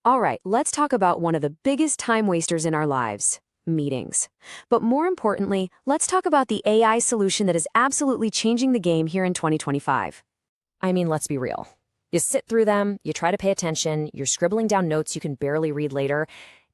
All right, let's talk about one of the biggest time wasters in our lives, meetings. But more importantly, let's talk about the AI solution that is absolutely changing the game here in 2025. I mean, let's be real. You sit through them, you try to pay attention, you're scribbling down notes you can barely read later.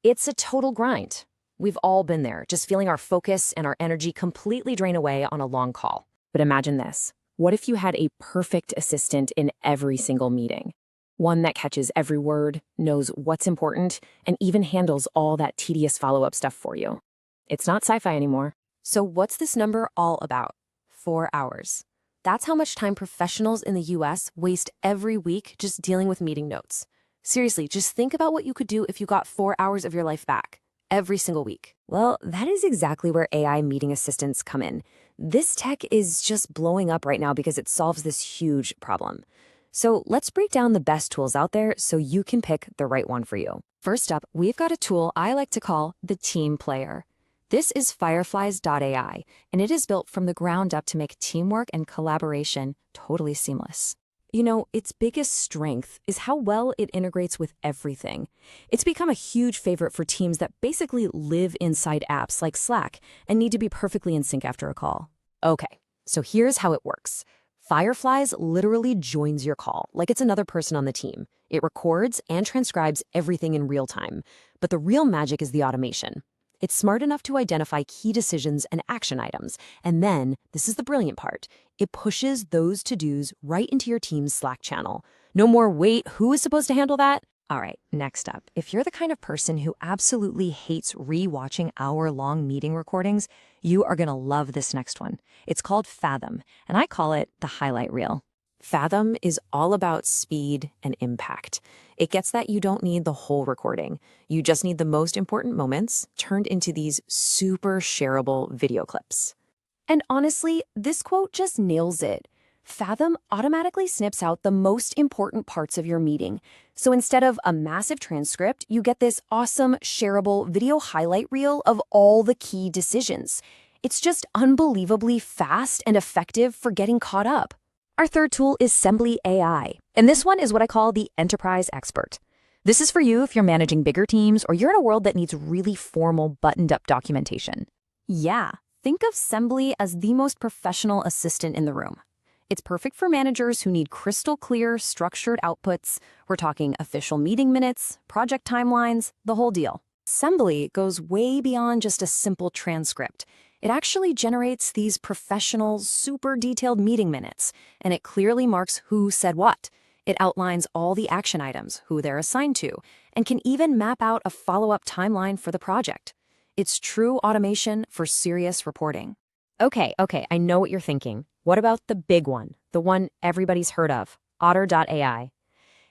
It's a total grind. We've all been there, just feeling our focus and our energy completely drain away on a long call. But imagine this. What if you had a perfect assistant in every single meeting? One that catches every word, knows what's important, and even handles all that tedious follow-up stuff for you. It's not sci-fi anymore. So what's this number all about? 4 hours. That's how much time professionals in the US waste every week just dealing with meeting notes. Seriously, just think about what you could do if you got 4 hours of your life back, every single week. Well, that is exactly where AI meeting assistants come in. This tech is just blowing up right now because it solves this huge problem. So let's break down the best tools out there so you can pick the right one for you. First up, we've got a tool I like to call the team player. This is Fireflies AI, and it is built from the ground up to make teamwork and collaboration totally seamless. You know, its biggest strength is how well it integrates with everything. It's become a huge favorite for teams that basically live inside apps like Slack and need to be perfectly in sync after a call. Okay, so here's how it works. Fireflies literally joins your call like it's another person on the team. It records and transcribes everything in real time. But the real magic is the automation. It's smart enough to identify key decisions and action items. And then, this is the brilliant part, it pushes those to-dos right into your team's Slack channel. No more, wait, who is supposed to handle that? All right, next up, if you're the kind of person who absolutely hates re-watching hour-long meeting recordings, you are gonna love this next one. It's called Fathom, and I call it the highlight reel. Fathom is all about speed and impact. It gets that you don't need the whole recording. You just need the most important moments turned into these super shareable video clips. And honestly, this quote just nails it. Fathom automatically snips out the most important parts of your meeting. So instead of a massive transcript, you get this awesome, shareable video highlight reel of all the key decisions. It's just unbelievably fast and effective for getting caught up. Our third tool is Sembly AI, and this one is what I call the enterprise expert. This is for you if you're managing bigger teams or you're in a world that needs really formal, buttoned-up documentation. Yeah, think of Sembly as the most professional assistant in the room. It's perfect for managers who need crystal clear, structured outputs. We're talking official meeting minutes, project timelines, the whole deal. Sembly goes way beyond just a simple transcript. It actually generates these professional, super detailed meeting minutes, and it clearly marks who said what. It outlines all the action items, who they're assigned to, and can even map out a follow-up timeline for the project. It's true automation for serious reporting. Okay, I know what you're thinking. What about the big one, the one everybody's heard of, Otter AI?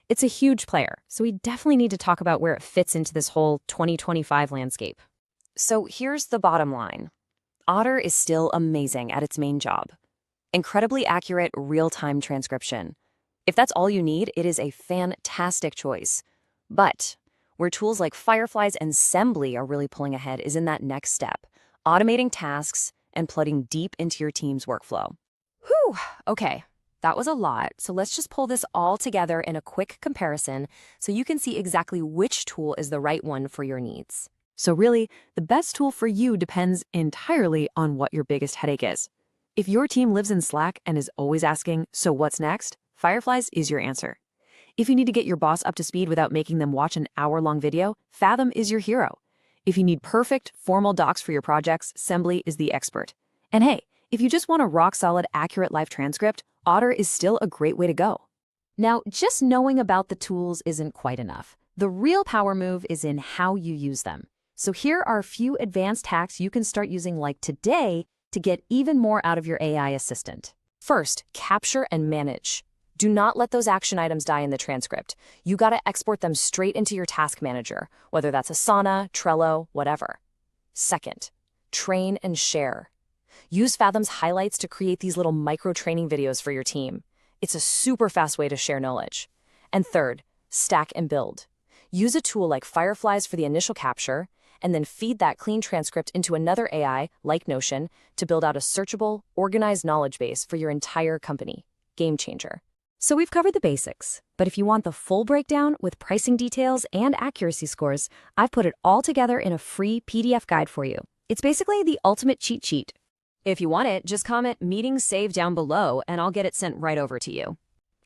It's a huge player, so we definitely need to talk about where it fits into this whole 2025 landscape. So here's the bottom line. Otter is still amazing at its main job. Incredibly accurate, real-time transcription. If that's all you need, it is a fantastic choice. But where tools like Fireflies and Sembly are really pulling ahead is in that next step, automating tasks and plugging deep into your team's workflow. Whew, okay, that was a lot, so let's just pull this all together in a quick comparison so you can see exactly which tool is the right one for your needs. So really, the best tool for you depends entirely on what your biggest headache is. If your team lives in Slack and is always asking, so what's next? Fireflies is your answer. If you need to get your boss up to speed without making them watch an hour-long video, Fathom is your hero. If you need perfect, formal docs for your projects, Sembly is the expert. And hey, if you just want a rock-solid, accurate live transcript, Otter is still a great way to go. Now, just knowing about the tools isn't quite enough. The real power move is in how you use them. So here are a few advanced hacks you can start using like today to get even more out of your AI assistant. First, capture and manage. Do not let those action items die in the transcript. You gotta export them straight into your task manager, whether that's Asana, Trello, whatever. Second, train and share. Use Fathom's highlights to create these little micro-training videos for your team. It's a super fast way to share knowledge. And third, stack and build. Use a tool like Fireflies for the initial capture, and then feed that clean transcript into another AI, like Notion, to build out a searchable, organized knowledge base for your entire company. Game changer. So we've covered the basics, but if you want the full breakdown with pricing details and accuracy scores, I've put it all together in a free PDF guide for you. It's basically the ultimate cheat sheet. If you want it, just comment "meetings saved" down below and I'll get it sent right over to you.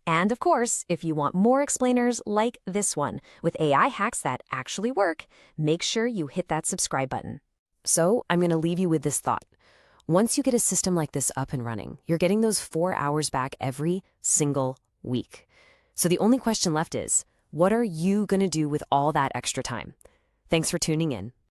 And of course, if you want more explainers like this one with AI hacks that actually work, make sure you hit that subscribe button. So I'm going to leave you with this thought. Once you get a system like this up and running, you're getting those 4 hours back every single week. So the only question left is, what are you going to do with all that extra time? Thanks for tuning in.